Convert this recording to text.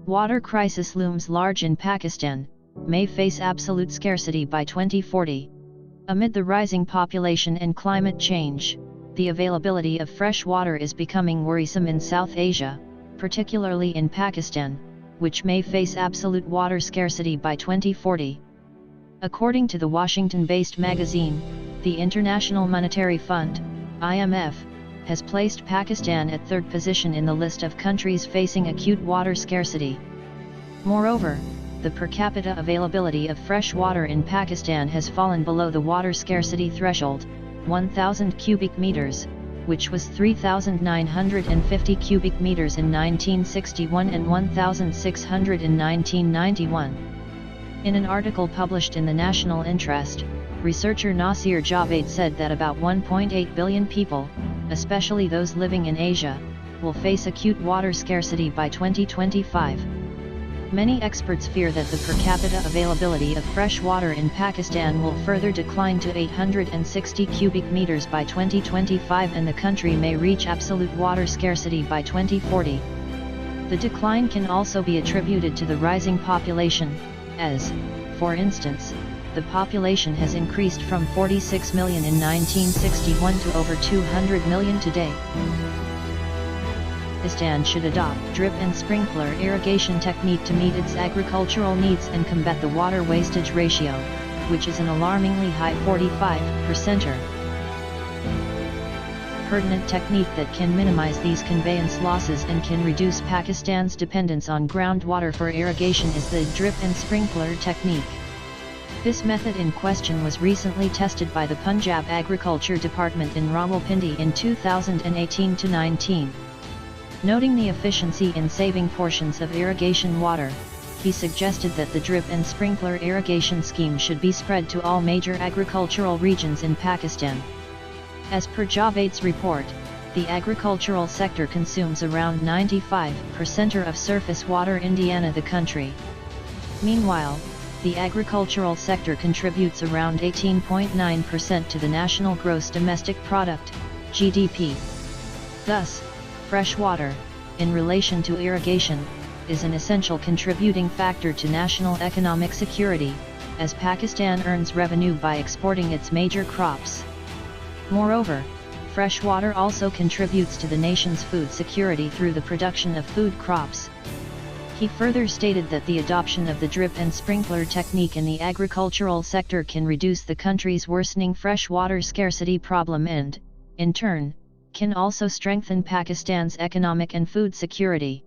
Water crisis looms large in Pakistan, may face absolute scarcity by 2040. Amid the rising population and climate change, the availability of fresh water is becoming worrisome in South Asia, particularly in Pakistan, which may face absolute water scarcity by 2040. According to the Washington-based magazine, the International Monetary Fund, IMF, has placed Pakistan at third position in the list of countries facing acute water scarcity. Moreover, the per capita availability of fresh water in Pakistan has fallen below the water scarcity threshold, 1,000 cubic meters, which was 3,950 cubic meters in 1961 and 1,600 in 1991. In an article published in the National Interest, researcher Nasir Javed said that about 1.8 billion people, especially those living in Asia, will face acute water scarcity by 2025. Many experts fear that the per capita availability of fresh water in Pakistan will further decline to 860 cubic meters by 2025 and the country may reach absolute water scarcity by 2040. The decline can also be attributed to the rising population, as, for instance, the population has increased from 46 million in 1961 to over 200 million today. Pakistan should adopt drip and sprinkler irrigation technique to meet its agricultural needs and combat the water wastage ratio, which is an alarmingly high 45%. Pertinent technique that can minimize these conveyance losses and can reduce Pakistan's dependence on groundwater for irrigation is the drip and sprinkler technique. This method in question was recently tested by the Punjab Agriculture Department in Rawalpindi in 2018-19. Noting the efficiency in saving portions of irrigation water, he suggested that the drip and sprinkler irrigation scheme should be spread to all major agricultural regions in Pakistan. As per Javed's report, the agricultural sector consumes around 95% of surface water in the country. Meanwhile, the agricultural sector contributes around 18.9% to the national gross domestic product, GDP. Thus, fresh water, in relation to irrigation, is an essential contributing factor to national economic security, as Pakistan earns revenue by exporting its major crops. Moreover, fresh water also contributes to the nation's food security through the production of food crops. He further stated that the adoption of the drip and sprinkler technique in the agricultural sector can reduce the country's worsening fresh water scarcity problem and, in turn, can also strengthen Pakistan's economic and food security.